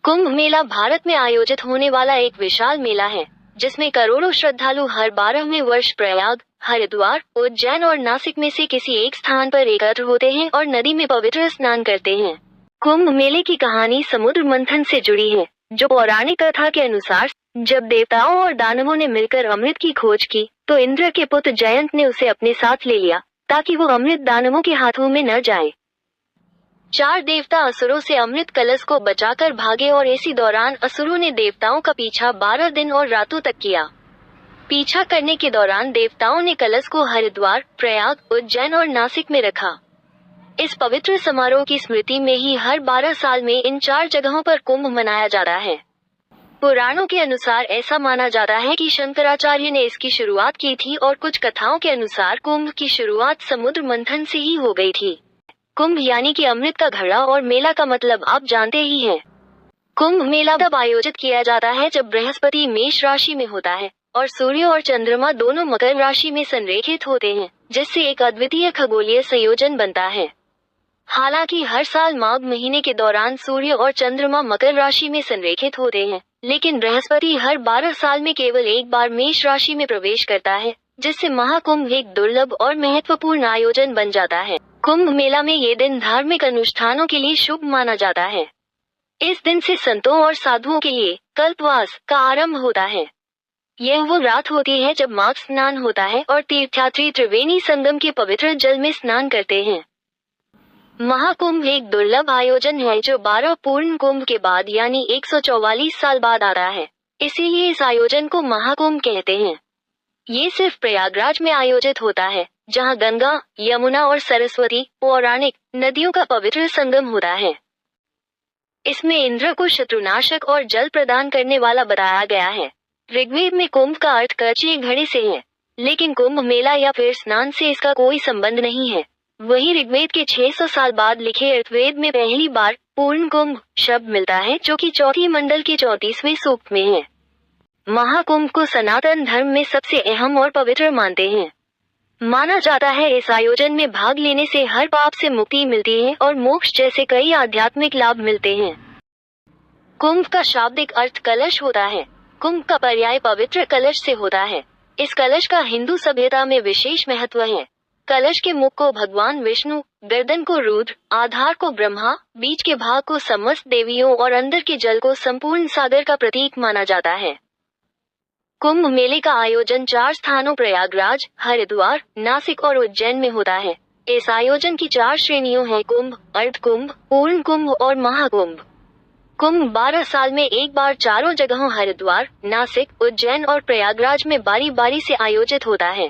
कुंभ मेला भारत में आयोजित होने वाला एक विशाल मेला है, जिसमें करोड़ों श्रद्धालु हर 12वें वर्ष प्रयाग, हरिद्वार, उज्जैन और नासिक में से किसी एक स्थान पर एकत्र होते हैं और नदी में पवित्र स्नान करते हैं। कुंभ मेले की कहानी समुद्र मंथन से जुड़ी है, जो पौराणिक कथा के अनुसार जब देवताओं और दानवों ने मिलकर अमृत की खोज की, तो इंद्र के पुत्र जयंत ने उसे अपने साथ ले लिया, ताकि वो अमृत दानवों के हाथों में न जाए। 4 देवता असुरों से अमृत कलश को बचाकर भागे और इसी दौरान असुरों ने देवताओं का पीछा 12 दिन और रातों तक किया। पीछा करने के दौरान देवताओं ने कलश को हरिद्वार, प्रयाग, उज्जैन और नासिक में रखा। इस पवित्र समारोह की स्मृति में ही हर 12 साल में इन 4 जगहों पर कुंभ मनाया जाता है। पुराणों के अनुसार ऐसा माना जाता है कि शंकराचार्य ने इसकी शुरुआत की थी और कुछ कथाओं के अनुसार कुंभ की शुरुआत समुद्र मंथन से ही हो गई थी। कुंभ यानी कि अमृत का घड़ा और मेला का मतलब आप जानते ही हैं। कुंभ मेला तब आयोजित किया जाता है जब बृहस्पति मेष राशि में होता है और सूर्य और चंद्रमा दोनों मकर राशि में संरेखित होते हैं, जिससे एक अद्वितीय खगोलीय संयोजन बनता है। हालांकि हर साल माघ महीने के दौरान सूर्य और चंद्रमा मकर राशि में संरेखित होते हैं, लेकिन बृहस्पति हर 12 साल में केवल एक बार मेष राशि में प्रवेश करता है, जिससे महाकुंभ एक दुर्लभ और महत्वपूर्ण आयोजन बन जाता है। कुंभ मेला में ये दिन धार्मिक अनुष्ठानों के लिए शुभ माना जाता है। इस दिन से संतों और साधुओं के लिए कल्पवास का आरंभ होता है। यह वो रात होती है जब माघ स्नान होता है और तीर्थयात्री त्रिवेणी संगम के पवित्र जल में स्नान करते हैं। महाकुंभ एक दुर्लभ आयोजन है जो 12 पूर्ण कुंभ के बाद यानी 144 साल बाद आता है। इसीलिए इस आयोजन को महाकुंभ कहते हैं। ये सिर्फ प्रयागराज में आयोजित होता है, जहां गंगा, यमुना और सरस्वती पौराणिक नदियों का पवित्र संगम होता है। इसमें इंद्र को शत्रुनाशक और जल प्रदान करने वाला बताया गया है। ऋग्वेद में कुंभ का अर्थ कच्चे घड़े से है, लेकिन कुंभ मेला या फिर स्नान से इसका कोई संबंध नहीं है। वहीं ऋग्वेद के 600 साल बाद लिखे अर्थवेद में पहली बार पूर्ण कुंभ शब्द मिलता है, जो कि चौथी मंडल के 34वें सूक्त में है। महाकुंभ को सनातन धर्म में सबसे अहम और पवित्र मानते हैं। माना जाता है इस आयोजन में भाग लेने से हर पाप से मुक्ति मिलती है और मोक्ष जैसे कई आध्यात्मिक लाभ मिलते हैं। कुंभ का शाब्दिक अर्थ कलश होता है। कुंभ का पर्याय पवित्र कलश से होता है। इस कलश का हिंदू सभ्यता में विशेष महत्व है। कलश के मुख को भगवान विष्णु, गर्दन को रुद्र, आधार को ब्रह्मा, बीच के भाग को समस्त देवियों और अंदर के जल को संपूर्ण सागर का प्रतीक माना जाता है। कुंभ मेले का आयोजन 4 स्थानों प्रयागराज, हरिद्वार, नासिक और उज्जैन में होता है। इस आयोजन की 4 श्रेणियों हैं: कुंभ, अर्धकुंभ, पूर्ण कुंभ और महाकुंभ। कुंभ 12 साल में एक बार चारों जगहों हरिद्वार, नासिक, उज्जैन और प्रयागराज में बारी बारी से आयोजित होता है।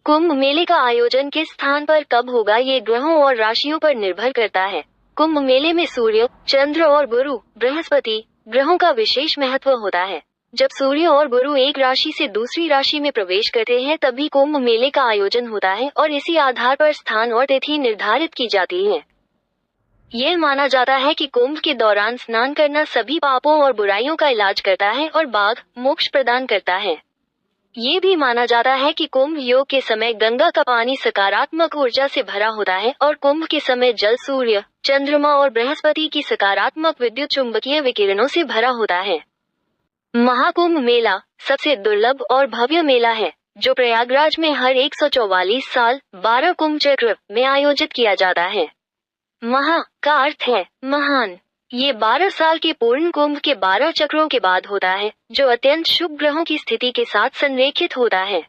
कुंभ मेले का आयोजन किस स्थान पर कब होगा ये ग्रहों और राशियों पर निर्भर करता है। कुंभ मेले में सूर्य, चंद्र और गुरु, बृहस्पति ग्रहों का विशेष महत्व होता है। जब सूर्य और गुरु एक राशि से दूसरी राशि में प्रवेश करते हैं, तभी कुंभ मेले का आयोजन होता है और इसी आधार पर स्थान और तिथि निर्धारित की जाती है। यह माना जाता है कि कुंभ के दौरान स्नान करना सभी पापों और बुराइयों का इलाज करता है और मोक्ष प्रदान करता है। ये भी माना जाता है कि कुंभ योग के समय गंगा का पानी सकारात्मक ऊर्जा से भरा होता है और कुंभ के समय जल सूर्य, चंद्रमा और बृहस्पति की सकारात्मक विद्युत चुंबकीय विकिरणों से भरा होता है। महाकुंभ मेला सबसे दुर्लभ और भव्य मेला है, जो प्रयागराज में हर 144 साल 12 कुंभ चक्र में आयोजित किया जाता है। महा का अर्थ है महान। ये 12 साल के पूर्ण कुंभ के 12 चक्रों के बाद होता है, जो अत्यंत शुभ ग्रहों की स्थिति के साथ संरेखित होता है।